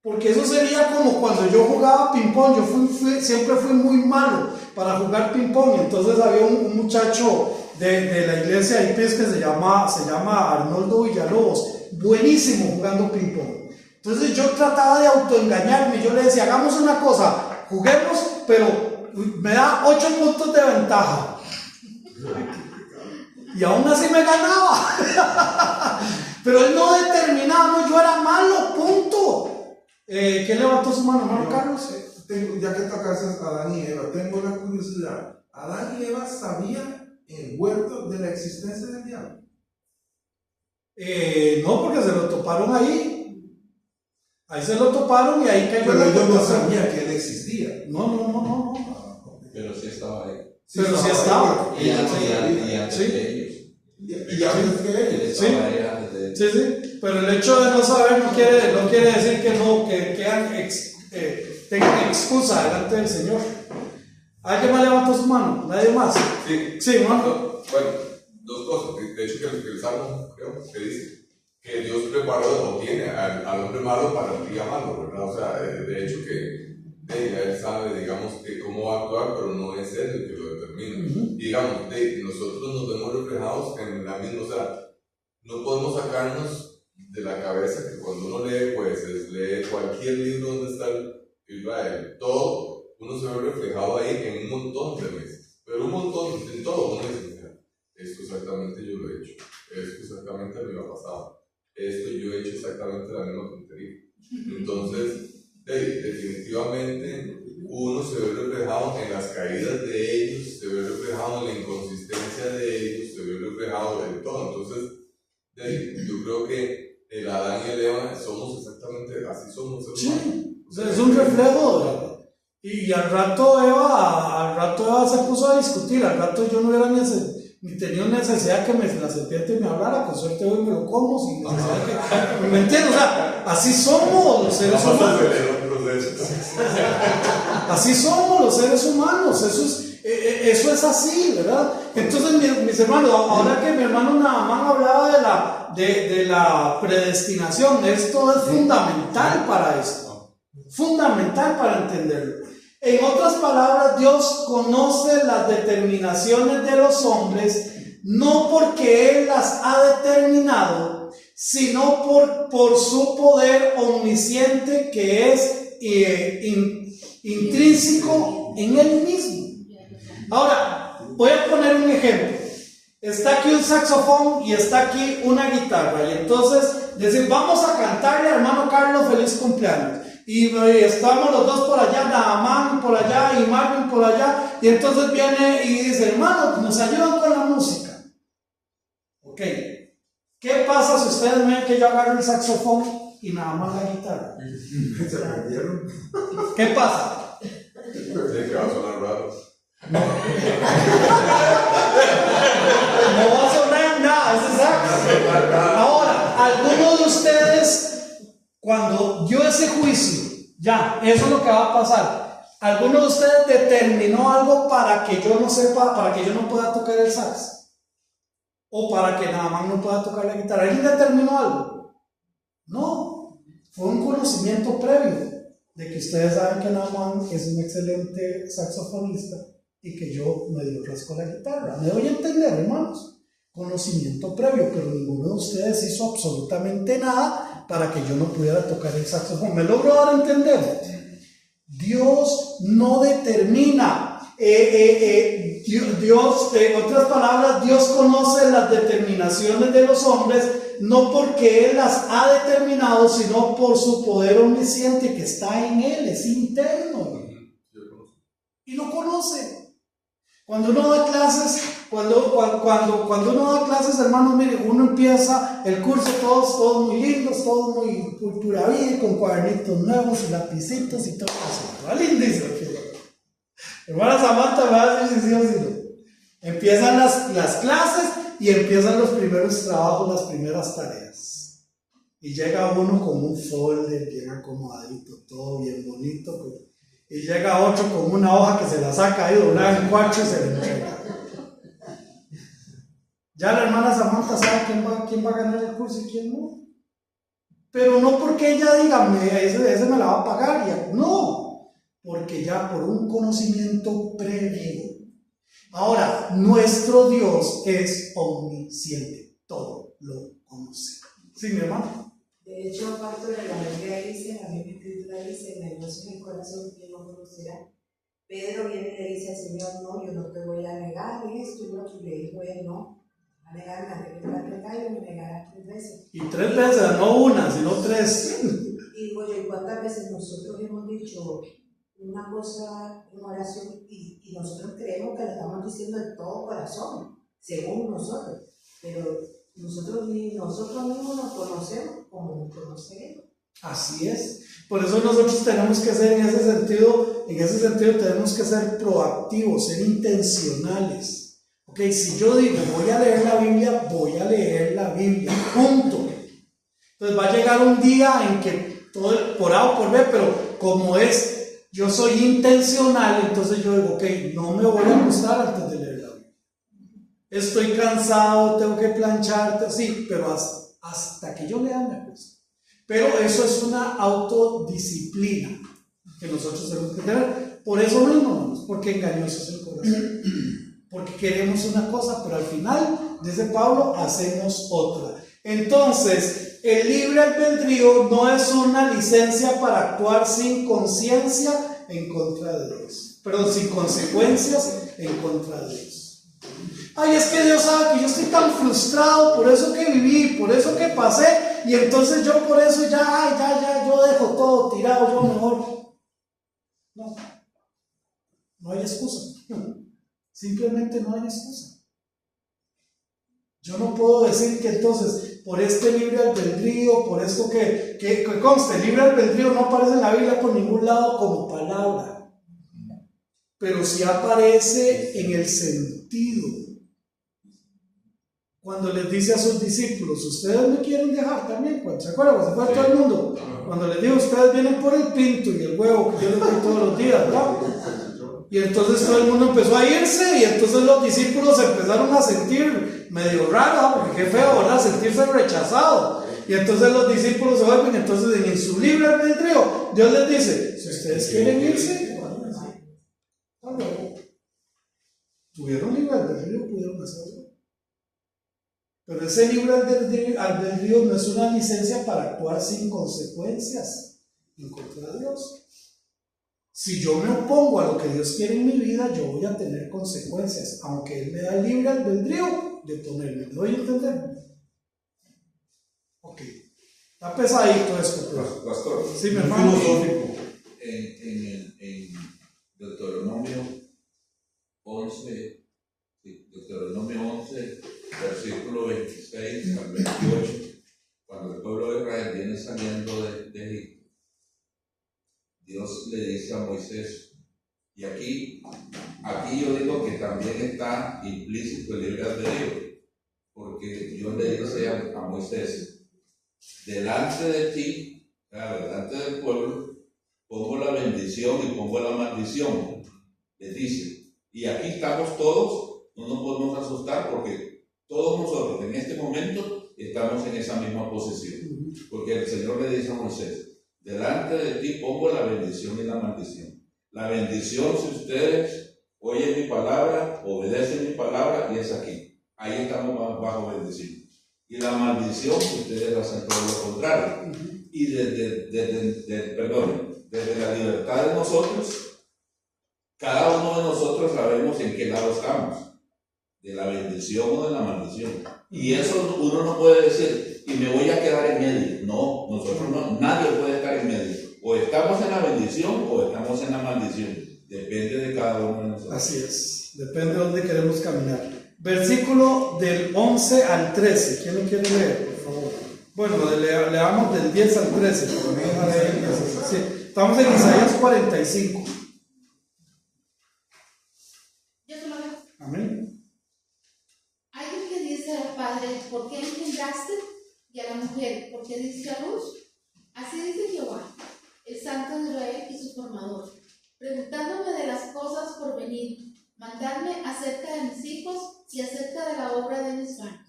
[SPEAKER 3] Porque eso sería como cuando yo jugaba ping-pong. Yo siempre fui muy malo para jugar ping-pong. Entonces había un muchacho de la iglesia de Ipis que se llama Arnoldo Villalobos, buenísimo jugando ping-pong. Entonces yo trataba de autoengañarme. Yo le decía, hagamos una cosa, juguemos, pero me da 8 puntos de ventaja. Y aún así me ganaba. Pero él no determinaba, no, yo era malo, punto. ¿Quién levantó su mano, hermano Carlos?
[SPEAKER 1] Ya que tocas a Adán y Eva, tengo la curiosidad. ¿Adán y Eva sabían el huerto de la existencia del diablo?
[SPEAKER 3] No, porque se lo toparon ahí. Ahí se lo toparon y ahí cayó.
[SPEAKER 1] Pero ellos no sabían que él existía.
[SPEAKER 3] No.
[SPEAKER 4] Pero sí estaba ahí.
[SPEAKER 3] Pero sí estaba.
[SPEAKER 4] Y antes
[SPEAKER 3] Sí.
[SPEAKER 4] de ellos.
[SPEAKER 1] Y antes que
[SPEAKER 4] Él
[SPEAKER 1] ellos.
[SPEAKER 4] estaba ahí antes de ellos.
[SPEAKER 3] Sí, pero el hecho de no saber no quiere decir que tengan excusa delante del Señor. ¿Alguien más levantó su mano? ¿Nadie más? Sí, hermano.
[SPEAKER 7] Bueno, dos cosas. De hecho, que el Salmo, creo que dice que Dios preparó o tiene al hombre malo para el día malo, ¿verdad? O sea, de hecho que él sabe, digamos, que cómo va a actuar, pero no es él el que lo determina. Y digamos, nosotros nos vemos reflejados en la misma, o sea, no podemos sacarnos de la cabeza que cuando uno lee, pues lee cualquier libro donde está Israel, todo, uno se ve reflejado ahí en un montón de meses, pero un montón, en todo, uno dice, mira, esto exactamente yo lo he hecho, esto exactamente me ha pasado, esto yo he hecho exactamente la misma tontería. Entonces, definitivamente uno se ve reflejado en las caídas de ellos, se ve reflejado en la inconsistencia de ellos, se ve reflejado en todo. Entonces, yo creo que el Adán y el Eva somos exactamente así, somos.
[SPEAKER 3] Sí, o sea, es un reflejo, ¿verdad? Y al rato Eva se puso a discutir. Al rato yo no hubiera ni tenido necesidad que la serpiente me hablara, con suerte hoy me lo como sin necesidad que... ¿Me entiendes? O sea, así somos los seres humanos. Así somos los seres humanos, eso es así, ¿verdad? Entonces, mis hermanos, ahora que mi hermano Naamán hablaba de la predestinación, esto es fundamental para esto, fundamental para entenderlo. En otras palabras, Dios conoce las determinaciones de los hombres, no porque Él las ha determinado, sino por su poder omnisciente que es intrínseco en Él mismo. Ahora, voy a poner un ejemplo. Está aquí un saxofón y está aquí una guitarra, y entonces decir, vamos a cantarle a hermano Carlos feliz cumpleaños. Y estamos los dos por allá, Naamán por allá y Marvin por allá, y entonces viene y dice, hermano, nos ayudan con la música. Ok, ¿qué pasa si ustedes ven que yo agarro el saxofón y Naamán la guitarra?
[SPEAKER 1] Se perdieron.
[SPEAKER 3] ¿Qué pasa?
[SPEAKER 7] Sí, que va a sonar raro.
[SPEAKER 3] ese juicio, ya, eso es lo que va a pasar. ¿Alguno de ustedes determinó algo para que yo no sepa, para que yo no pueda tocar el sax? ¿O para que nada más no pueda tocar la guitarra? ¿Alguien determinó algo? No, fue un conocimiento previo de que ustedes saben que Naaman es un excelente saxofonista y que yo medio rasco la guitarra. Me doy a entender, hermanos. Conocimiento previo, pero ninguno de ustedes hizo absolutamente nada para que yo no pudiera tocar el saxofón. ¿Me logro dar a entender? Dios no determina. Dios, en otras palabras, Dios conoce las determinaciones de los hombres, no porque Él las ha determinado, sino por su poder omnisciente que está en Él, es interno. Y lo conoce. Cuando uno da clases, cuando uno da clases, hermanos, mire, uno empieza el curso todos muy lindos, todos muy pura vida, con cuadernitos nuevos y lapicitos y todo eso. ¿Vale? Lindísimo. Hermana Samantha me va a decir si sí o si no. Empiezan las clases y empiezan los primeros trabajos, las primeras tareas. Y llega uno con un folder bien acomodadito, todo bien bonito. Y llega otro con una hoja que se la saca ahí doblada en 4 y se le entrega. Ya la hermana Samantha sabe quién va a ganar el curso y quién no. Pero no porque ella diga, ese me la va a pagar. Ya. No, porque ya por un conocimiento previo. Ahora, nuestro Dios es omnisciente, todo lo conoce. ¿Sí, mi hermano?
[SPEAKER 8] De hecho, parte de la Biblia dice, la misma escritura dice, engañoso en el corazón, ¿quién lo conocerá? Pedro viene y le dice al Señor, no, yo no te voy a negar esto y lo otro, y le dijo él, no, a negarme antes que te la traiga y me negarás 3 veces.
[SPEAKER 3] Y 3 veces, no una, sino 3.
[SPEAKER 8] Y digo yo, ¿cuántas veces nosotros hemos dicho una cosa en oración y nosotros creemos que le estamos diciendo de todo corazón, según nosotros, pero nosotros mismos nos conocemos como nos conoce Él.
[SPEAKER 3] Así es. Por eso nosotros tenemos que ser en ese sentido tenemos que ser proactivos, ser intencionales. Ok, si yo digo voy a leer la Biblia, punto. Entonces va a llegar un día en que todo por A o por B, pero como yo soy intencional, entonces yo digo, ok, no me voy a acostar antes de leer la Biblia. Estoy cansado, tengo que planchar, sí, pero hasta que yo lea me acuesto. Pero eso es una autodisciplina que nosotros tenemos que tener. Por eso mismo, porque engañoso es el corazón. Porque queremos una cosa, pero al final, dice Pablo, hacemos otra. Entonces, el libre albedrío no es una licencia para actuar sin conciencia en contra de Dios. Perdón, sin consecuencias en contra de Dios. Ay, es que Dios sabe que yo estoy tan frustrado por eso que viví, por eso que pasé, y entonces yo por eso ya, yo dejo todo tirado, yo mejor. No hay excusa. Simplemente no hay excusa. Yo no puedo decir que entonces, por este libre albedrío, por esto que conste, libre albedrío no aparece en la Biblia por ningún lado como palabra, pero sí aparece en el sentido. Cuando les dice a sus discípulos, ustedes me quieren dejar también, ¿se acuerdan? Se fue todo el mundo. Cuando les digo, ustedes vienen por el pinto y el huevo que yo les doy todos los días, ¿verdad? Y entonces todo el mundo empezó a irse y entonces los discípulos empezaron a sentir medio raro, porque qué feo, ¿verdad? Sentirse rechazados. Y entonces los discípulos se vuelven, entonces en su libre albedrío, Dios les dice, si ustedes quieren irse, tuvieron libre albedrío, pudieron hacerlo. Pero ese libre albedrío no es una licencia para actuar sin consecuencias en contra de Dios. Si yo me opongo a lo que Dios quiere en mi vida, yo voy a tener consecuencias, aunque Él me da el libre albedrío de ponerme. ¿Me doy a entender? Ok. Está pesadito esto, pero.
[SPEAKER 4] Pastor,
[SPEAKER 3] Sí, mi hermano.
[SPEAKER 4] En Deuteronomio 11, versículo 26 al 28, cuando el pueblo de Israel viene saliendo de Egipto, Dios le dice a Moisés, y aquí yo digo que también está implícito el libre albedrío, porque Dios le dice a Moisés, delante de ti Claro, delante del pueblo pongo la bendición y pongo la maldición, les dice. Y aquí estamos todos, no nos podemos asustar porque todos nosotros en este momento estamos en esa misma posición. Porque el Señor le dice a Moisés, delante de ti pongo la bendición y la maldición. La bendición, si ustedes oyen mi palabra, obedecen mi palabra, y es aquí. Ahí estamos bajo bendición. Y la maldición, si ustedes hacen todo lo contrario. Y desde la libertad de nosotros, cada uno de nosotros sabemos en qué lado estamos, de la bendición o de la maldición. Y eso uno no puede decir, y me voy a quedar en medio. No, nosotros no, nadie puede estar en medio. O estamos en la bendición o estamos en la maldición. Depende de cada uno de nosotros.
[SPEAKER 3] Así es, depende de dónde queremos caminar. Versículo del 11 al 13, ¿quién lo quiere leer, por favor? Bueno, leamos del 10 al 13, pero no dejaré ahí. Sí, estamos en Isaías 45.
[SPEAKER 5] Yo se lo leo.
[SPEAKER 3] Amén.
[SPEAKER 5] Hay el que dice al padre, ¿por qué engendraste? Y a la mujer, ¿por qué diste a luz? Así dice Jehová, el Santo de Israel y su formador, preguntándome de las cosas por venir, mandadme acerca de mis hijos y acerca de la obra de mis manos.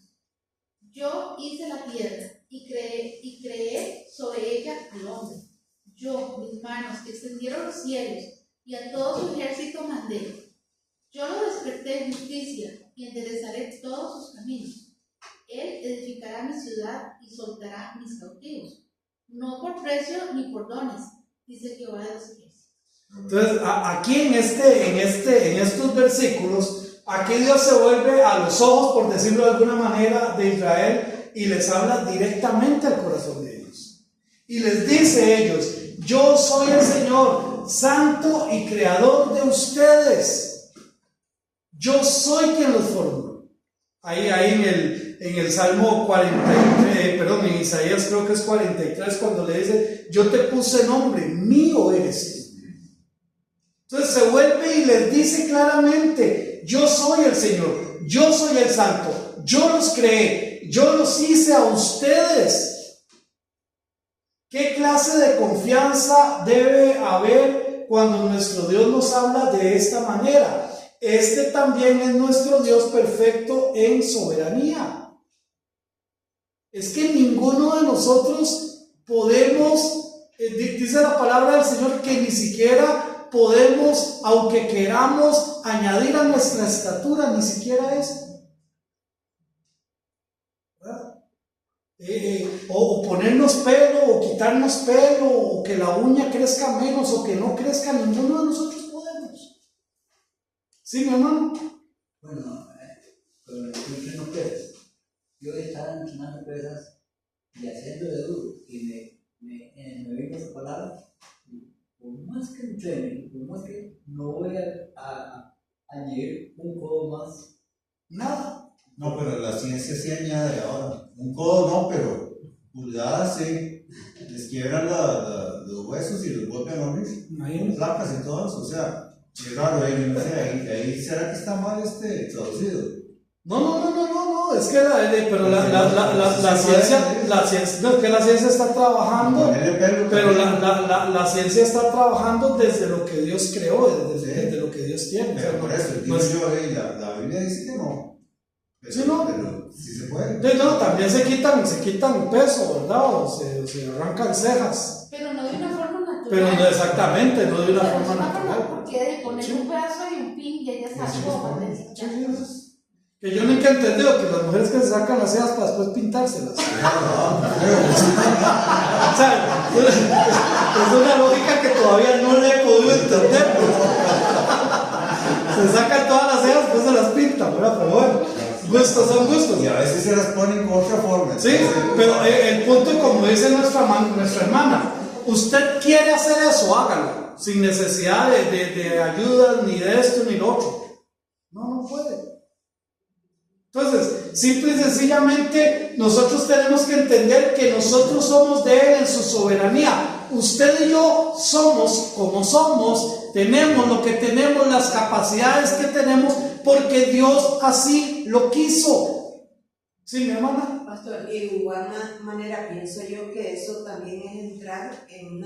[SPEAKER 5] Yo hice la tierra y creé sobre ella al hombre. Yo, mis manos, que extendieron los cielos, y a todo su ejército mandé. Yo lo desperté en justicia y enderezaré todos sus caminos. Él edificará mi ciudad y soltará mis cautivos, no por precio ni por dones, dice Jehová de los ejércitos.
[SPEAKER 3] Entonces, aquí en estos versículos, aquí Dios se vuelve a los ojos, por decirlo de alguna manera, de Israel y les habla directamente al corazón de ellos. Y les dice a ellos, yo soy el Señor, santo y creador de ustedes. Yo soy quien los formó. Ahí en el Salmo 43, en Isaías creo que es 43, cuando le dice, yo te puse nombre, mío eres tú. Entonces se vuelve y les dice claramente, yo soy el Señor, yo soy el Santo, yo los creé, yo los hice a ustedes. ¿Qué clase de confianza debe haber cuando nuestro Dios nos habla de esta manera? Este también es nuestro Dios perfecto en soberanía. Es que ninguno de nosotros podemos, dice la palabra del Señor, que ni siquiera podemos, aunque queramos, añadir a nuestra estatura, ni siquiera eso. O ponernos pelo, o quitarnos pelo, o que la uña crezca menos, o que no crezca, ninguno de nosotros podemos. ¿Sí, mi hermano?
[SPEAKER 2] Bueno, con el entreno pesas. Yo estaba entrenando pesas y haciendo de duro, y me vino esa palabra. Por más que entrene, por más que no voy a añadir un codo más, nada.
[SPEAKER 6] No, pero la ciencia sí añade ahora. Un codo no, pero pulgadas sí. Les quiebran los huesos y los vuelven a placas y todo eso. O sea, es raro, no sé, ahí será que está mal traducido.
[SPEAKER 3] No, es que la ciencia, no, es que la ciencia está trabajando, pero la ciencia está trabajando desde lo que Dios creó, desde lo que Dios tiene.
[SPEAKER 6] Pero por eso, la Biblia dice que no. Pero,
[SPEAKER 3] sí, no.
[SPEAKER 6] Pero sí se puede.
[SPEAKER 3] No, también se quitan peso, ¿verdad? O se arrancan cejas.
[SPEAKER 5] Pero no de una forma natural.
[SPEAKER 3] Pero no exactamente, no de una
[SPEAKER 5] Pero
[SPEAKER 3] forma
[SPEAKER 5] es
[SPEAKER 3] natural.
[SPEAKER 5] Porque de poner un pedazo y un pin y ella sacó.
[SPEAKER 3] Que yo nunca he entendido que las mujeres que se sacan las cejas para después pintárselas. O sea, es una lógica que todavía no le he podido entender. Se sacan todas las cejas, después se las pintan, ¿verdad? Pero bueno, gustos son gustos.
[SPEAKER 6] Y a veces se las ponen con otra forma.
[SPEAKER 3] Sí, pero el punto, como dice nuestra hermana, usted quiere hacer eso, hágalo, sin necesidad de ayuda, ni de esto, ni lo otro. No puede. Entonces, simple y sencillamente, nosotros tenemos que entender que nosotros somos de Él en su soberanía. Usted y yo somos como somos, tenemos lo que tenemos, las capacidades que tenemos, porque Dios así lo quiso. Sí, mi hermana.
[SPEAKER 8] Pastor, de igual manera pienso yo que eso también es entrar en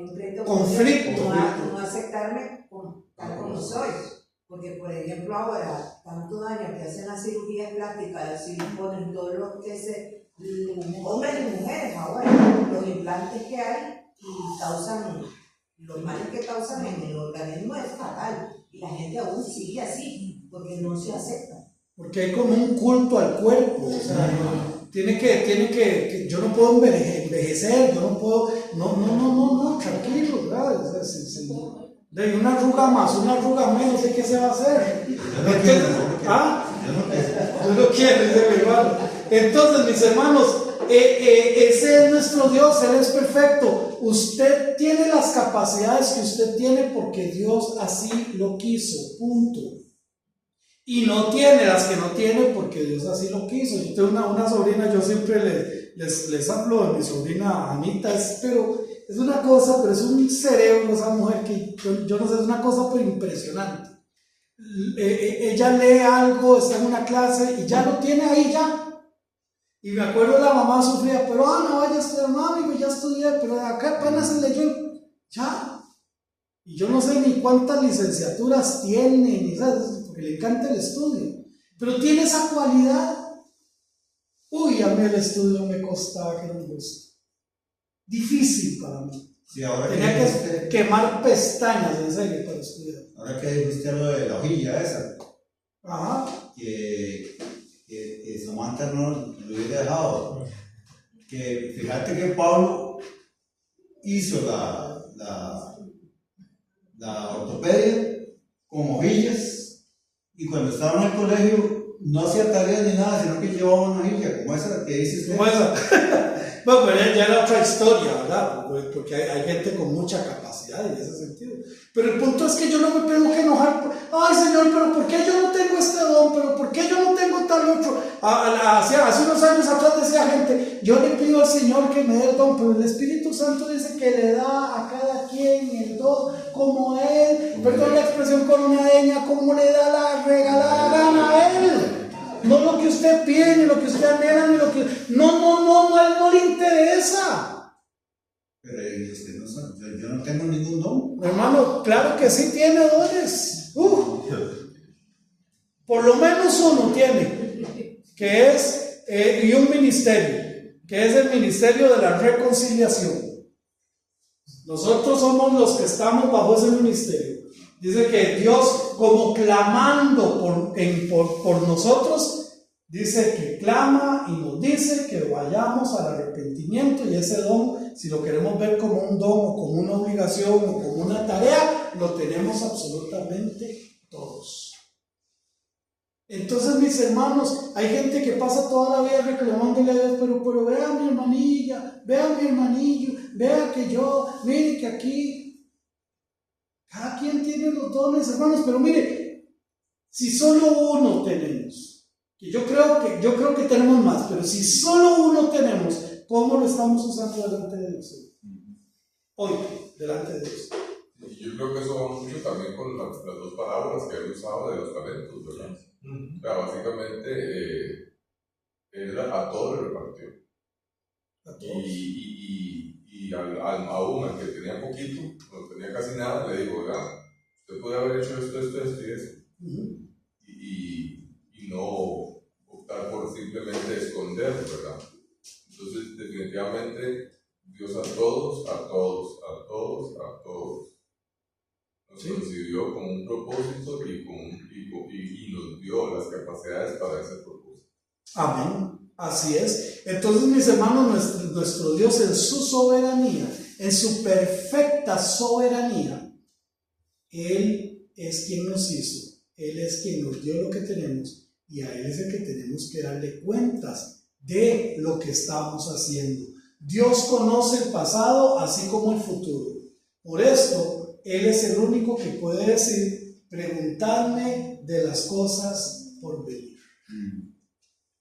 [SPEAKER 8] un pleito
[SPEAKER 3] Conflicto.
[SPEAKER 8] No aceptarme tal como soy. Porque, por ejemplo, ahora, tantos años que hacen las cirugías plásticas, así ponen todo lo que se. Hombres y mujeres ahora, los implantes que hay y causan. Los males que causan en el organismo es fatal. Y la gente aún sigue así, porque no se acepta.
[SPEAKER 3] Porque hay como un culto al cuerpo, o sea, tiene que yo no puedo envejecer, yo no puedo, no, tranquilo, ¿verdad? O sea, de una arruga más, una arruga menos, ¿de qué se va a hacer? Yo no quiero, dice mi hermano. Entonces, mis hermanos, ese es nuestro Dios, Él es perfecto. Usted tiene las capacidades que usted tiene porque Dios así lo quiso, punto. Y no tiene las que no tiene porque Dios así lo quiso. Yo tengo una sobrina, yo siempre les hablo de mi sobrina Anita, pero es una cosa, pero es un cerebro esa mujer que yo no sé, es una cosa pero impresionante. Ella lee algo, está en una clase y ya lo tiene ahí ya. Y me acuerdo la mamá sufría, pero no vaya a estudiar, mami, ya estudié, pero acá apenas se leyó, ya. Y yo no sé ni cuántas licenciaturas tiene, ni sabes, porque le encanta el estudio, pero tiene esa cualidad. Uy, a mí el estudio me costaba que no me gusta. Difícil para mí.
[SPEAKER 6] Sí, ahora
[SPEAKER 3] tenía que quemar pestañas en serio para estudiar.
[SPEAKER 6] Ahora que dijiste lo de la hojilla esa,
[SPEAKER 3] ajá,
[SPEAKER 6] que Samantha no lo hubiera dejado, que fíjate que Pablo hizo la ortopedia con hojillas y cuando estaba en el colegio no hacía tareas ni nada, sino que llevaba una hojilla como esa que dice usted.
[SPEAKER 3] Como esa. Bueno, pero ya era otra historia, ¿verdad? Porque hay gente con mucha capacidad en ese sentido. Pero el punto es que yo no me tengo que enojar. Ay, Señor, pero ¿por qué yo no tengo este don? ¿Pero por qué yo no tengo tal otro? Hace unos años atrás decía gente, yo le pido al Señor que me dé el don, pero el Espíritu Santo dice que le da a cada quien el don como Él, perdón la expresión colonadeña, como le da la regalada gana a Él. No lo que usted pide, ni lo que usted anhela, ni lo que... No, a Él no le interesa.
[SPEAKER 6] Pero usted no sabe, yo no tengo ningún don.
[SPEAKER 3] Hermano, claro que sí tiene dones. Por lo menos uno tiene, que es, y un ministerio, que es el ministerio de la reconciliación. Nosotros somos los que estamos bajo ese ministerio. Dice que Dios, como clamando por nosotros, dice que clama y nos dice que vayamos al arrepentimiento, y ese don, si lo queremos ver como un don o como una obligación o como una tarea, lo tenemos absolutamente todos. Entonces, mis hermanos, hay gente que pasa toda la vida reclamándole a Dios, pero vea a mi hermanilla, vea a mi hermanillo, vea que yo, mire que aquí. Cada quien tiene los dones, hermanos, pero mire, si solo uno tenemos, que yo creo que tenemos más, pero si solo uno tenemos, ¿cómo lo estamos usando delante de Dios? Hoy, delante de Dios.
[SPEAKER 7] Y yo creo que eso va mucho también con las dos parábolas que él usaba de los talentos, ¿verdad? O sea, básicamente, él a todos le repartió.
[SPEAKER 3] A todos.
[SPEAKER 7] Y aún al que tenía poquito, no tenía casi nada, le dijo, ¿verdad? Usted puede haber hecho esto y eso. Y no optar por simplemente esconder, ¿verdad? Entonces, definitivamente, Dios a todos nos concibió con un propósito y nos dio las capacidades para ese propósito.
[SPEAKER 3] Amén. Así es. Entonces, mis hermanos, nuestro Dios en su soberanía, en su perfecta soberanía, Él es quien nos hizo, Él es quien nos dio lo que tenemos, y a Él es el que tenemos que darle cuentas de lo que estamos haciendo. Dios conoce el pasado así como el futuro. Por esto, Él es el único que puede decir, preguntarme de las cosas por venir.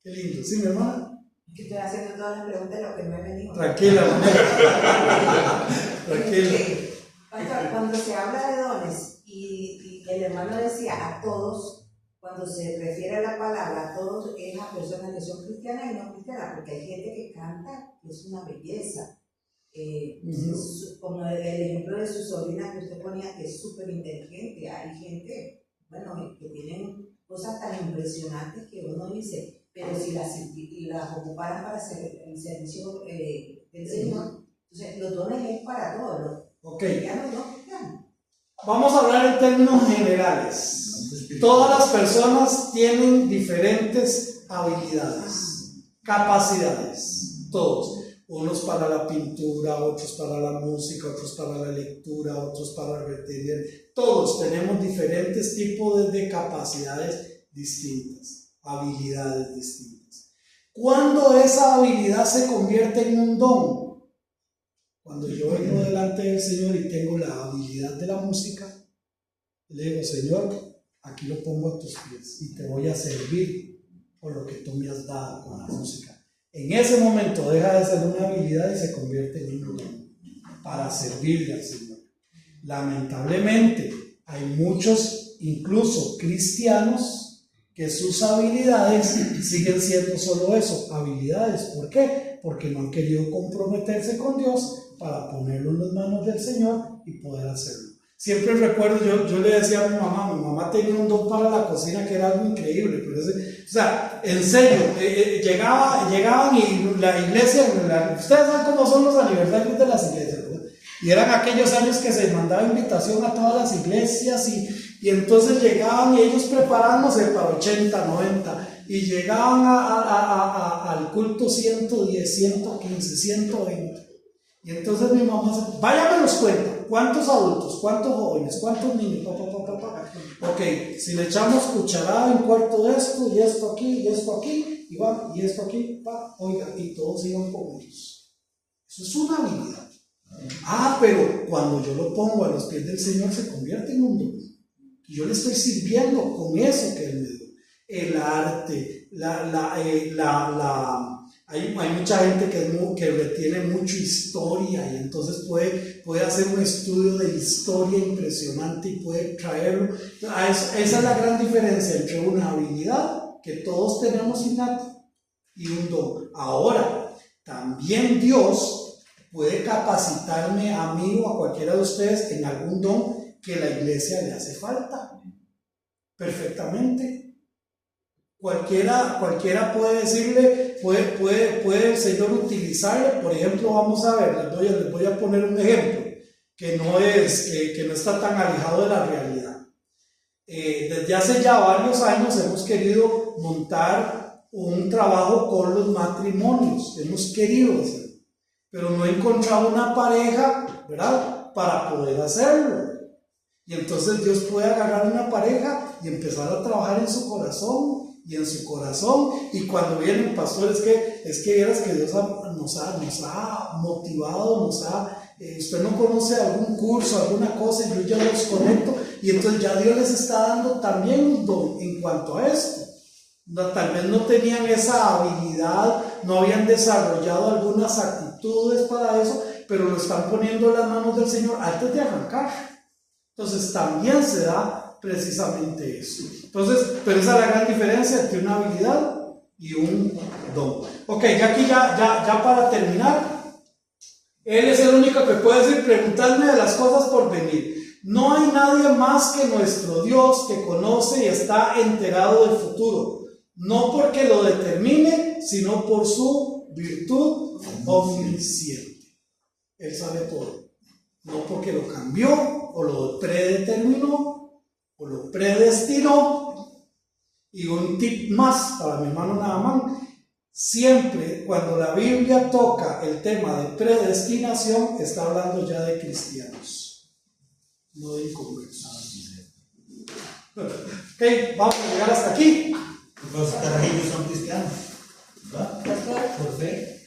[SPEAKER 3] Qué lindo, ¿sí, mi hermana?
[SPEAKER 8] Que estoy haciendo todas las preguntas de lo que no he venido.
[SPEAKER 3] Tranquila, tranquila.
[SPEAKER 8] Cuando se habla de dones y el hermano decía a todos, cuando se refiere a la palabra, a todos es a personas que son cristianas y no cristianas, porque hay gente que canta, que es una belleza. Como el ejemplo de su sobrina que usted ponía, que es súper inteligente. Hay gente, bueno, que tienen cosas tan impresionantes que uno dice, pero si las ocuparan para hacer el servicio del Señor, entonces los dones es para todos, los cristianos no cristianos.
[SPEAKER 3] Vamos a hablar en términos generales. Todas las personas tienen diferentes habilidades, capacidades, todos. Unos para la pintura, otros para la música, otros para la lectura, otros para retener. Todos tenemos diferentes tipos de capacidades distintas, habilidades distintas. ¿Cuándo esa habilidad se convierte en un don? Cuando yo vengo delante del Señor y tengo la habilidad de la música, le digo, Señor, aquí lo pongo a tus pies y te voy a servir por lo que tú me has dado con la música. En ese momento deja de ser una habilidad y se convierte en un don para servirle al Señor. Lamentablemente, hay muchos, incluso cristianos, que sus habilidades siguen siendo solo eso, habilidades. ¿Por qué? Porque no han querido comprometerse con Dios para ponerlo en las manos del Señor y poder hacerlo. Siempre recuerdo, yo le decía a mi mamá tenía un don para la cocina que era algo increíble, pero o sea, en serio, llegaban y la iglesia, ustedes saben cómo son los aniversarios de las iglesias, ¿verdad? Y eran aquellos años que se mandaba invitación a todas las iglesias y entonces llegaban y ellos preparándose para 80, 90 y llegaban al culto 110, 115, 120. Y entonces mi mamá dice, váyame los cuenta, ¿cuántos adultos, cuántos jóvenes, cuántos niños? Ok, si le echamos cucharada en cuarto de esto, y esto aquí, y esto aquí, y va, y esto aquí, va, oiga, y todos iban con ellos. Eso es una habilidad. Pero cuando yo lo pongo a los pies del Señor se convierte en un don. Y yo le estoy sirviendo con eso que Él me dio. El arte, hay mucha gente que retiene mucho historia y entonces puede hacer un estudio de historia impresionante y puede traerlo. Esa es la gran diferencia entre una habilidad que todos tenemos innata y un don. Ahora, también Dios puede capacitarme a mí o a cualquiera de ustedes en algún don que la iglesia le hace falta. Perfectamente. Cualquiera puede decirle, puede el Señor utilizarle. Por ejemplo, vamos a ver, les voy a poner un ejemplo que no está tan alejado de la realidad. Desde hace ya varios años hemos querido montar un trabajo con los matrimonios, hemos querido hacerlo, pero no he encontrado una pareja, ¿verdad?, para poder hacerlo. Y entonces Dios puede agarrar una pareja y empezar a trabajar en su corazón. Y en su corazón, y cuando vienen pastores, es que vieras que Dios nos ha motivado, usted no conoce algún curso, alguna cosa, y yo ya los conecto, y entonces ya Dios les está dando también un don en cuanto a esto. Tal vez no tenían esa habilidad, no habían desarrollado algunas actitudes para eso, pero lo están poniendo en las manos del Señor antes de arrancar. Entonces también se da precisamente eso. Entonces, pero esa es la gran diferencia entre una habilidad y un don. Ok, ya para terminar, Él es el único que puede decir, preguntarme de las cosas por venir. No hay nadie más que nuestro Dios que conoce y está enterado del futuro, no porque lo determine, sino por su virtud omnisciente. Él sabe todo, no porque lo cambió o lo predeterminó o lo predestinó. Y un tip más para mi hermano Naamán: siempre cuando la Biblia toca el tema de predestinación, está hablando ya de cristianos, no de inconversos. Ok, vamos a llegar hasta aquí.
[SPEAKER 6] Los carajillos son cristianos, ¿verdad?
[SPEAKER 8] Pastor,
[SPEAKER 6] Por fe.